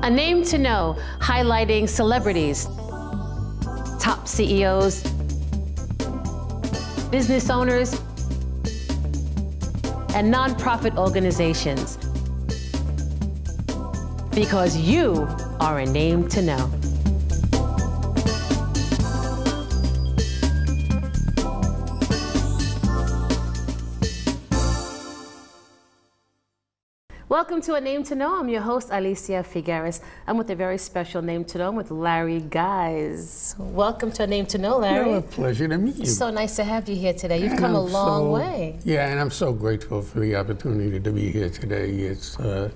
A Name to Know, highlighting celebrities, top CEOs, business owners, and nonprofit organizations. Because you are a name to know. Welcome to A Name to Know. I'm your host, Alicia Figueres. I'm with a very special Name to Know. I'm with Lary Gise. Welcome to A Name to Know, Lary. Well, a pleasure to meet you. It's so nice to have you here today. You've come a long way. Yeah, and I'm so grateful for the opportunity to be here today. It's a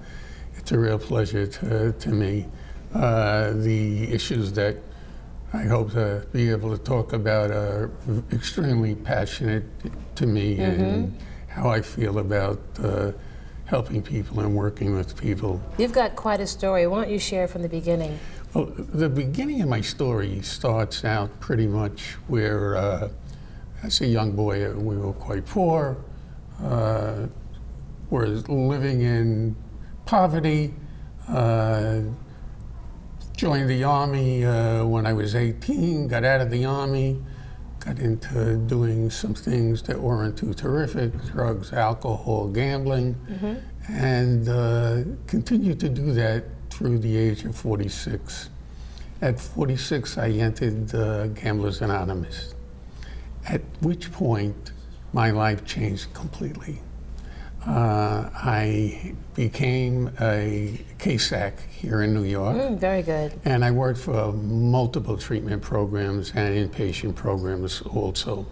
real pleasure to me. The issues that I hope to be able to talk about are extremely passionate to me, and how I feel about helping people and working with people. You've got quite a story. Why don't you share from the beginning? Well, the beginning of my story starts out pretty much where, as a young boy, we were quite poor, were living in poverty, joined the Army when I was 18, got out of the Army, got into doing some things that weren't too terrific, drugs, alcohol, gambling, and continued to do that through the age of 46. At 46, I entered Gamblers Anonymous, at which point my life changed completely. I became a KSAC here in New York. Very good. And I worked for multiple treatment programs and inpatient programs also.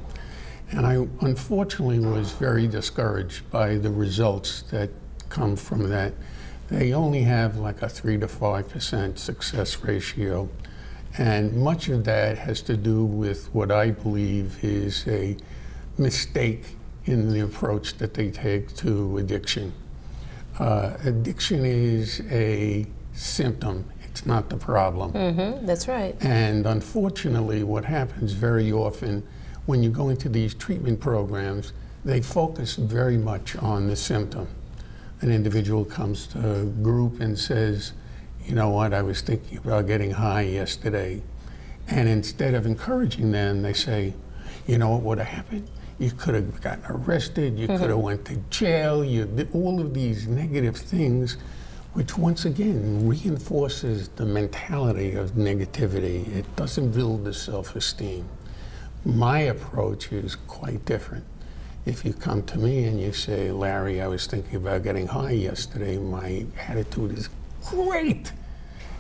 And I unfortunately was very discouraged by the results that come from that. They only have like a 3 to 5% success ratio. And much of that has to do with what I believe is a mistake in the approach that they take to addiction. Addiction is a symptom, it's not the problem. That's right. And unfortunately, what happens very often when you go into these treatment programs, they focus very much on the symptom. An individual comes to a group and says, you know what, I was thinking about getting high yesterday. And instead of encouraging them, they say, you know what would have happened? You could have gotten arrested, you could have went to jail, all of these negative things, which once again reinforces the mentality of negativity. It doesn't build the self-esteem. My approach is quite different. If you come to me and you say, Larry, I was thinking about getting high yesterday, my attitude is great.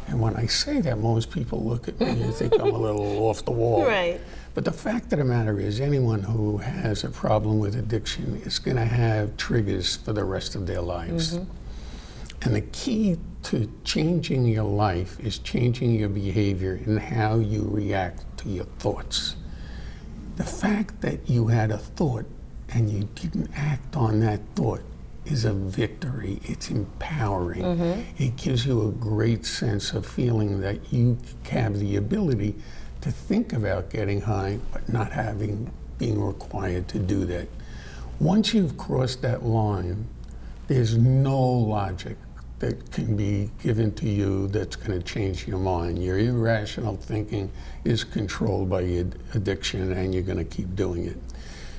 And when I say that, most people look at me and think I'm a little off the wall. Right. But the fact of the matter is, anyone who has a problem with addiction is going to have triggers for the rest of their lives. And the key to changing your life is changing your behavior and how you react to your thoughts. The fact that you had a thought and you didn't act on that thought is a victory. It's empowering. It gives you a great sense of feeling that you have the ability to think about getting high, but not being required to do that. Once you've crossed that line, there's no logic that can be given to you that's going to change your mind. Your irrational thinking is controlled by your addiction, and you're going to keep doing it.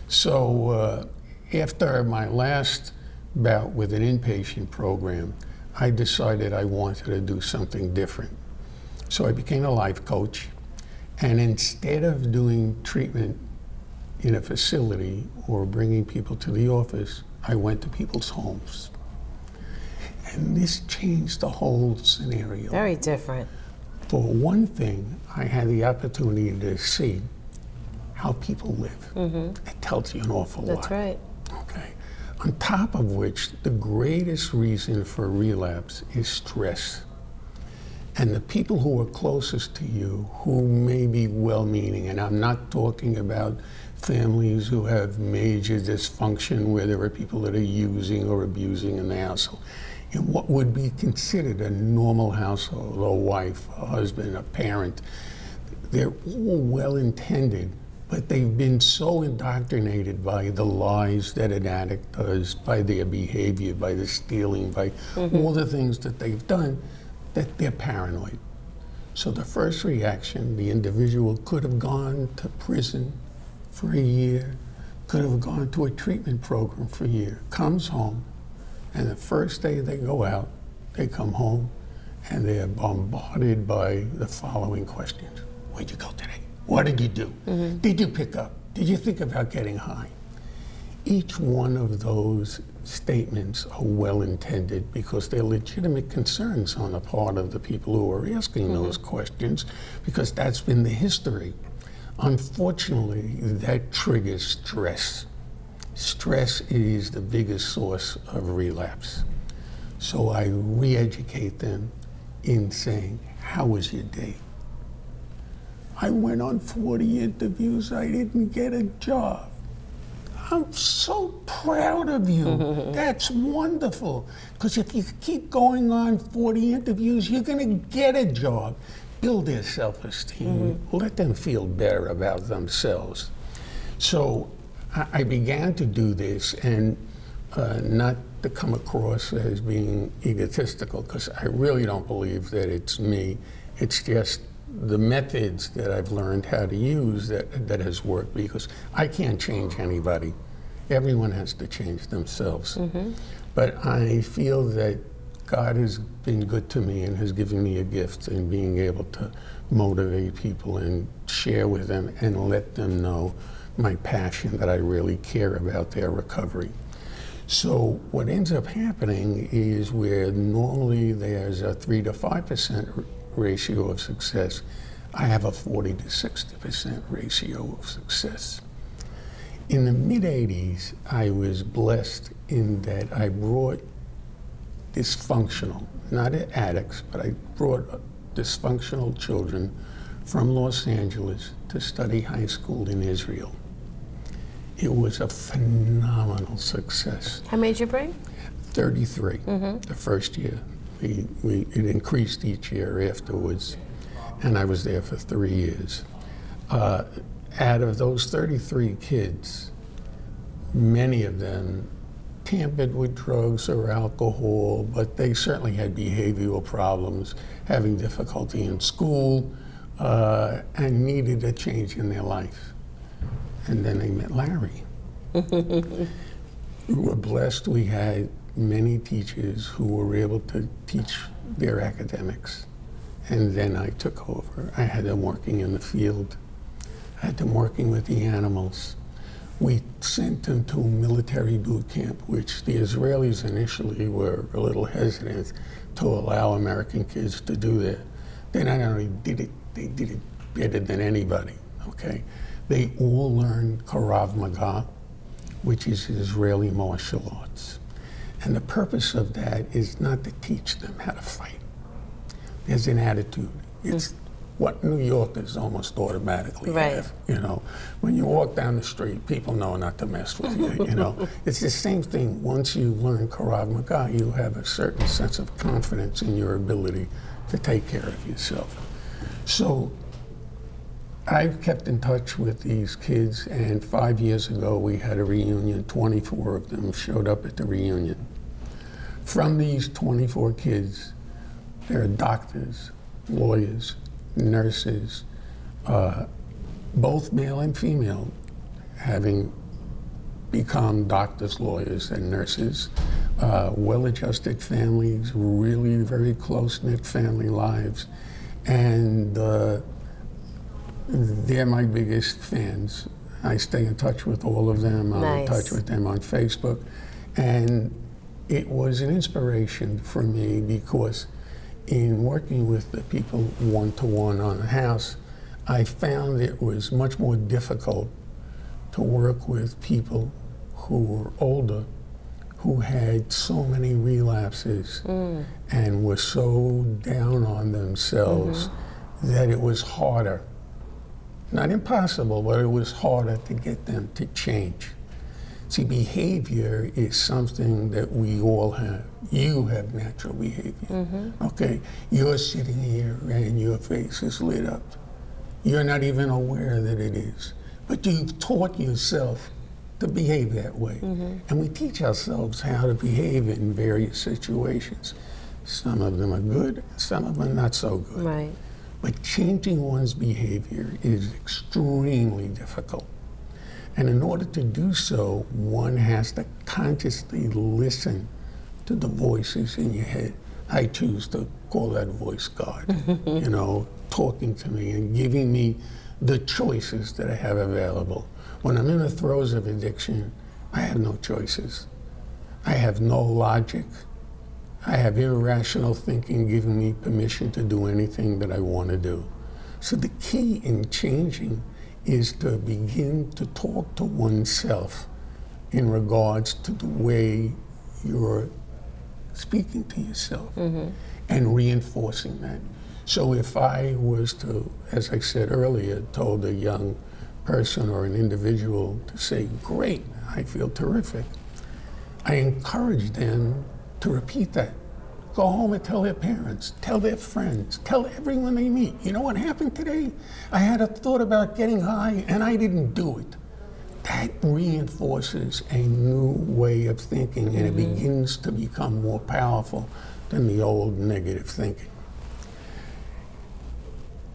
So after my last bout with an inpatient program, I decided I wanted to do something different. So I became a life coach. And instead of doing treatment in a facility or bringing people to the office, I went to people's homes. And this changed the whole scenario. Very different. For one thing, I had the opportunity to see how people live. It tells you an awful lot. That's right. Okay. On top of which, the greatest reason for relapse is stress. And the people who are closest to you, who may be well-meaning, and I'm not talking about families who have major dysfunction where there are people that are using or abusing in the household. In what would be considered a normal household, a wife, a husband, a parent, they're all well-intended, but they've been so indoctrinated by the lies that an addict does, by their behavior, by the stealing, by all the things that they've done, that they're paranoid. So the first reaction, the individual could have gone to prison for a year, could have gone to a treatment program for a year, comes home, and the first day they go out, they come home, and they are bombarded by the following questions. Where'd you go today? What did you do? Did you pick up? Did you think about getting high? Each one of those statements are well-intended because they're legitimate concerns on the part of the people who are asking those questions, because that's been the history. Unfortunately, that triggers stress. Stress is the biggest source of relapse. So I re-educate them in saying, how was your day? I went on 40 interviews, I didn't get a job. I'm so proud of you. That's wonderful. Because if you keep going on 40 interviews, you're going to get a job. Build their self-esteem. Let them feel better about themselves. So I began to do this, and not to come across as being egotistical, because I really don't believe that it's me. It's just the methods that I've learned how to use that has worked, because I can't change anybody. Everyone has to change themselves. But I feel that God has been good to me and has given me a gift in being able to motivate people and share with them and let them know my passion, that I really care about their recovery. So what ends up happening is, where normally there's a 3 to 5% ratio of success, I have a 40 to 60% ratio of success. In the mid-'80s, I was blessed in that I brought dysfunctional, not addicts, but I brought dysfunctional children from Los Angeles to study high school in Israel. It was a phenomenal success. How many did you bring? 33 the first year. It increased each year afterwards, and I was there for 3 years. Out of those 33 kids, many of them tampered with drugs or alcohol, but they certainly had behavioral problems, having difficulty in school, and needed a change in their life. And then they met Larry. We were blessed. We had many teachers who were able to teach their academics. And then I took over. I had them working in the field. I had them working with the animals. We sent them to a military boot camp, which the Israelis initially were a little hesitant to allow American kids to do that. They not only did it, they did it better than anybody, okay? They all learned Krav Maga, which is Israeli martial arts. And the purpose of that is not to teach them how to fight. There's an attitude. It's what New Yorkers almost automatically have. You know, when you walk down the street, people know not to mess with you. You know, it's the same thing. Once you learn Krav Maga, you have a certain sense of confidence in your ability to take care of yourself. So I've kept in touch with these kids, and 5 years ago we had a reunion. 24 of them showed up at the reunion. From these 24 kids, there are doctors, lawyers, nurses, both male and female, having become doctors, lawyers, and nurses, well-adjusted families, really very close-knit family lives, and they're my biggest fans. I stay in touch with all of them. I'm in touch with them on Facebook, and it was an inspiration for me, because in working with the people one-to-one on a house, I found it was much more difficult to work with people who were older, who had so many relapses and were so down on themselves that it was harder. Not impossible, but it was harder to get them to change. See, behavior is something that we all have. You have natural behavior, okay? You're sitting here and your face is lit up. You're not even aware that it is, but you've taught yourself to behave that way. And we teach ourselves how to behave in various situations. Some of them are good, some of them are not so good. Right. But changing one's behavior is extremely difficult. And in order to do so, one has to consciously listen to the voices in your head. I choose to call that voice God, you know, talking to me and giving me the choices that I have available. When I'm in the throes of addiction, I have no choices. I have no logic. I have irrational thinking giving me permission to do anything that I want to do. So the key in changing is to begin to talk to oneself in regards to the way you're speaking to yourself and reinforcing that. So if I was to, as I said earlier, told a young person or an individual to say, great, I feel terrific, I encourage them to repeat that. Go home and tell their parents, tell their friends, tell everyone they meet. You know what happened today? I had a thought about getting high and I didn't do it. That reinforces a new way of thinking, and it begins to become more powerful than the old negative thinking.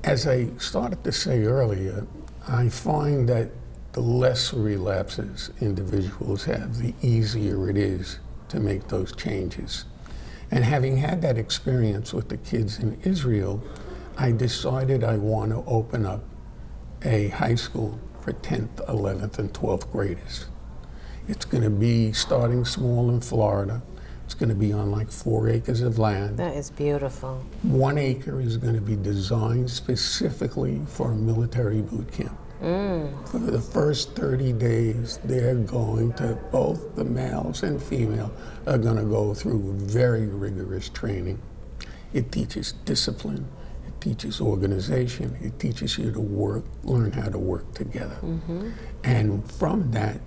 As I started to say earlier, I find that the less relapses individuals have, the easier it is to make those changes. And having had that experience with the kids in Israel, I decided I want to open up a high school for 10th, 11th, and 12th graders. It's going to be starting small in Florida. It's going to be on like 4 acres of land. That is beautiful. 1 acre is going to be designed specifically for a military boot camp. For the first 30 days, they're going to, both the males and female, are going to go through very rigorous training. It teaches discipline, it teaches organization, it teaches you to work, learn how to work together. And from that,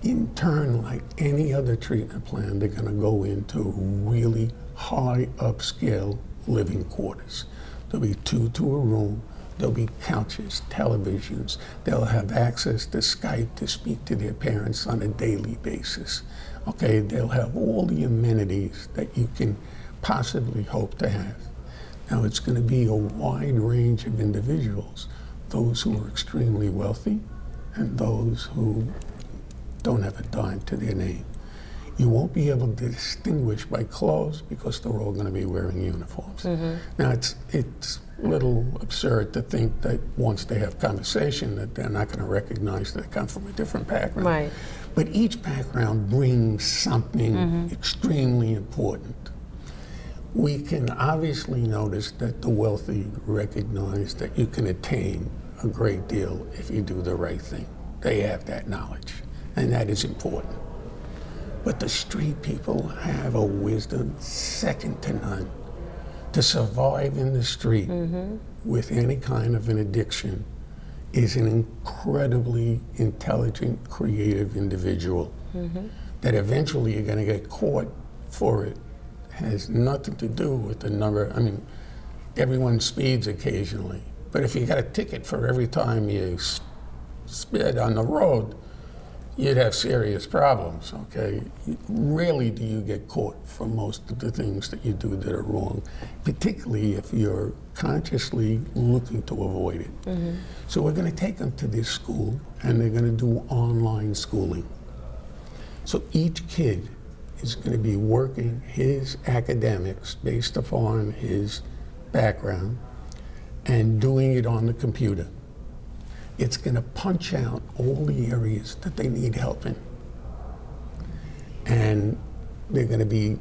in turn, like any other treatment plan, they're going to go into really high upscale living quarters. There'll be 2 to a room. There'll be couches, televisions. They'll have access to Skype to speak to their parents on a daily basis. Okay, they'll have all the amenities that you can possibly hope to have. Now, it's going to be a wide range of individuals, those who are extremely wealthy and those who don't have a dime to their name. You won't be able to distinguish by clothes because they're all going to be wearing uniforms. Now, it's a little absurd to think that once they have conversation that they're not going to recognize that they come from a different background. Right. But each background brings something extremely important. We can obviously notice that the wealthy recognize that you can attain a great deal if you do the right thing. They have that knowledge, and that is important. But the street people have a wisdom second to none. To survive in the street with any kind of an addiction is an incredibly intelligent, creative individual that eventually you're going to get caught for it. Has nothing to do with the number. I mean, everyone speeds occasionally, but if you got a ticket for every time you sped on the road, you'd have serious problems, okay? Rarely do you get caught for most of the things that you do that are wrong, particularly if you're consciously looking to avoid it. So we're going to take them to this school, and they're going to do online schooling. So each kid is going to be working his academics based upon his background and doing it on the computer. It's going to punch out all the areas that they need help in. And they're going to be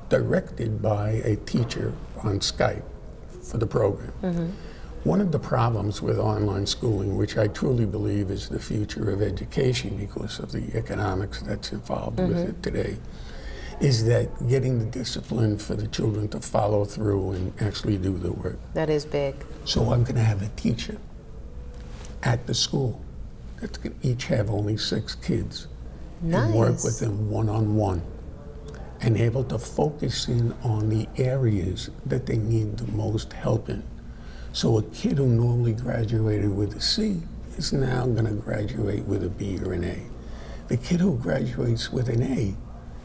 directed by a teacher on Skype for the program. One of the problems with online schooling, which I truly believe is the future of education because of the economics that's involved with it today, is that getting the discipline for the children to follow through and actually do the work. That is big. So I'm going to have a teacher at the school that's going to each have only 6 kids and work with them one-on-one and able to focus in on the areas that they need the most help in. So a kid who normally graduated with a C is now going to graduate with a B or an A. The kid who graduates with an A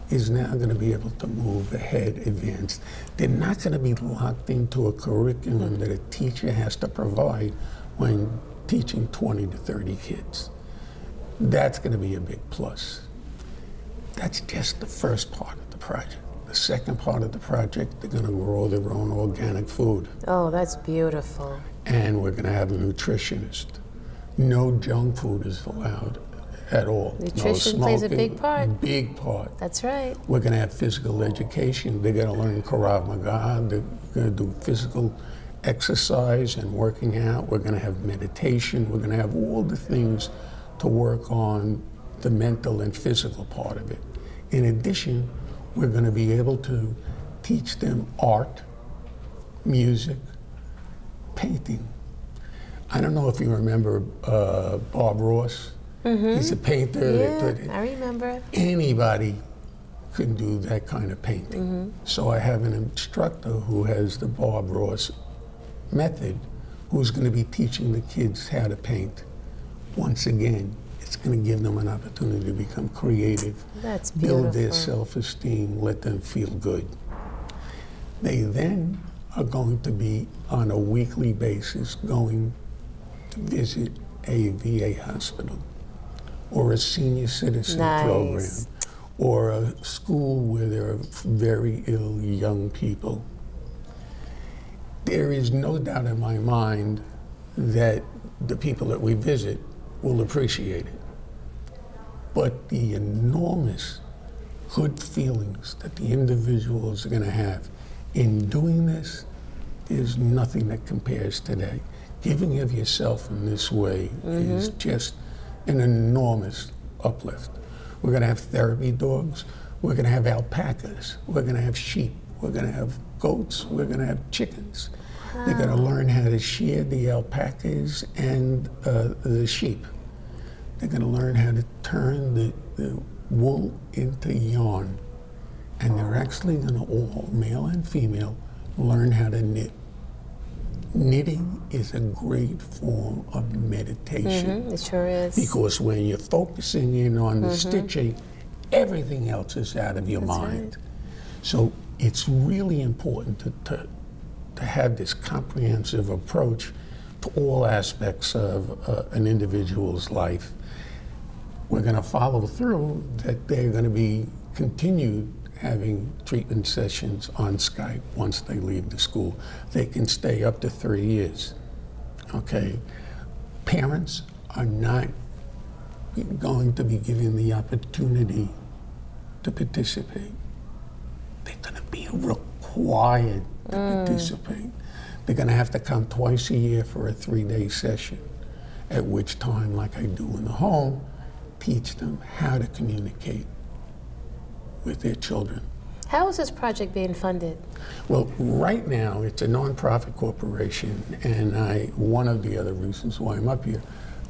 is now going to be able to move ahead, advance. They're not going to be locked into a curriculum that a teacher has to provide when teaching 20 to 30 kids. That's going to be a big plus. That's just the first part of the project. The second part of the project, they're going to grow their own organic food. Oh, that's beautiful. And we're going to have a nutritionist. No junk food is allowed at all. Nutrition plays a big part. Big part. That's right. We're going to have physical education. They're going to learn Krav Maga. They're going to do physical exercise and working out. We're going to have meditation. We're going to have all the things to work on the mental and physical part of it. In addition, we're going to be able to teach them art, music, painting. I don't know if you remember Bob Ross. He's a painter. Yeah, I remember. Anybody can do that kind of painting. So I have an instructor who has the Bob Ross method who's going to be teaching the kids how to paint. Once again, it's going to give them an opportunity to become creative, That's beautiful. build their self-esteem, let them feel good. They then are going to be on a weekly basis going to visit a VA hospital or a senior citizen program or a school where there are very ill young people. There is no doubt in my mind that the people that we visit will appreciate it. But the enormous good feelings that the individuals are going to have in doing this, there's nothing that compares today. Giving of yourself in this way is just an enormous uplift. We're going to have therapy dogs. We're going to have alpacas. We're going to have sheep. We're going to have goats. We're going to have chickens. Wow. They're going to learn how to shear the alpacas and the sheep. They're going to learn how to turn the wool into yarn. And they're actually going to all, male and female, learn how to knit. Knitting is a great form of meditation. It sure is. Because when you're focusing in on the stitching, everything else is out of your mind. Right. So it's really important to have this comprehensive approach to all aspects of an individual's life. We're going to follow through that they're going to be continued having treatment sessions on Skype once they leave the school. They can stay up to 3 years, okay? Parents are not going to be given the opportunity to participate. They're going to be required to participate. They're going to have to come twice a year for a 3-day session, at which time, like I do in the home, teach them how to communicate with their children. How is this project being funded? Well, right now it's a nonprofit corporation, and one of the other reasons why I'm up here,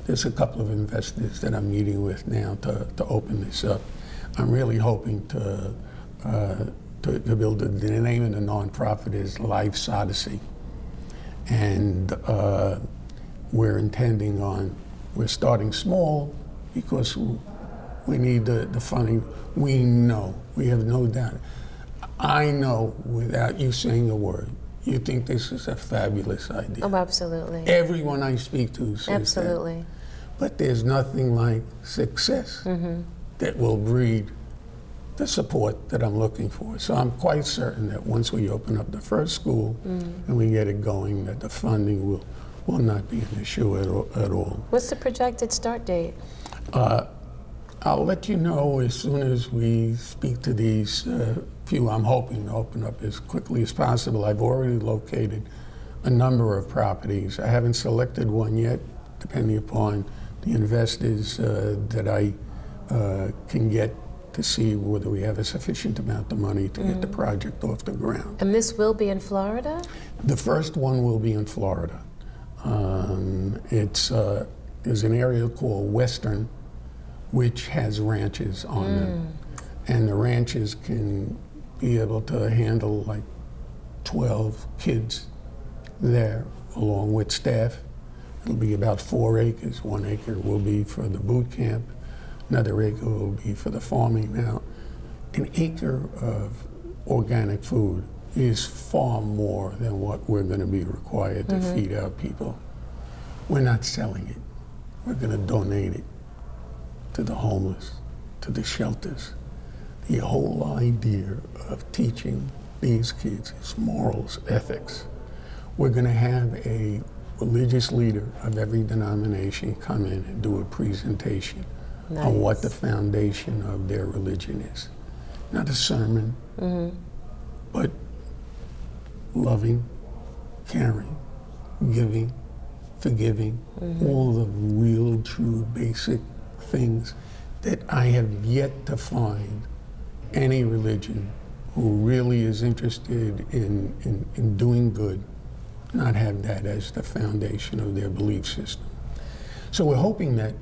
there's a couple of investors that I'm meeting with now to open this up. I'm really hoping to build the name of the nonprofit is Life's Odyssey, and we're starting small because we need the funding. We know, we have no doubt. I know without you saying a word, you think this is a fabulous idea. Oh, absolutely. Everyone I speak to says absolutely. That. But there's nothing like success that will breed the support that I'm looking for. So I'm quite certain that once we open up the first school and we get it going, that the funding will not be an issue at all. What's the projected start date? I'll let you know as soon as we speak to these few. I'm hoping to open up as quickly as possible. I've already located a number of properties. I haven't selected one yet, depending upon the investors that I can get to see whether we have a sufficient amount of money to get the project off the ground. And this will be in Florida? The first one will be in Florida. There's an area called Western, which has ranches on them. And the ranches can be able to handle like 12 kids there, along with staff. It'll be about 4 acres. 1 acre will be for the boot camp. Another acre will be for the farming. Now, an acre of organic food is far more than what we're going to be required to feed our people. We're not selling it. We're going to donate it to the homeless, to the shelters. The whole idea of teaching these kids is morals, ethics. We're going to have a religious leader of every denomination come in and do a presentation on what the foundation of their religion is. Not a sermon, but loving, caring, giving, forgiving, all the real, true, basic things that I have yet to find any religion who really is interested in doing good not have that as the foundation of their belief system. So we're hoping that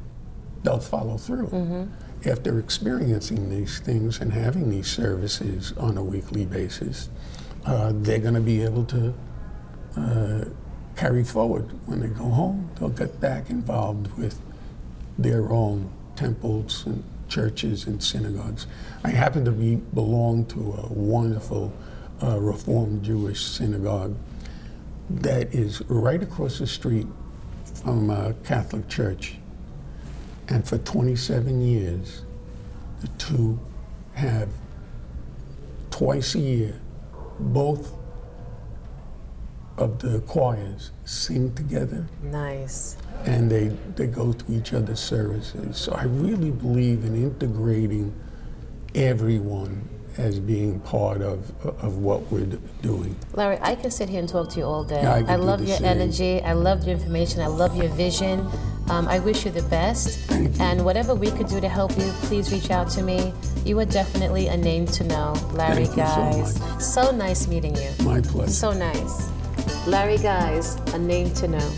they'll follow through. After experiencing these things and having these services on a weekly basis, they're going to be able to carry forward. When they go home, they'll get back involved with their own temples and churches and synagogues. I happen to belong to a wonderful Reformed Jewish synagogue that is right across the street from a Catholic church. And for 27 years, the two have twice a year, both of the choirs sing together. Nice. And they go to each other's services. So I really believe in integrating everyone as being part of what we're doing. Larry, I can sit here and talk to you all day. Yeah, I love your same. energy. I love your information. I love your vision. I wish you the best. Thank you. And whatever we could do to help you, please reach out to me. You are definitely a name to know, Lary Thank you so Gise. much. So nice meeting you. My pleasure. So nice. Lary Gise, a name to know.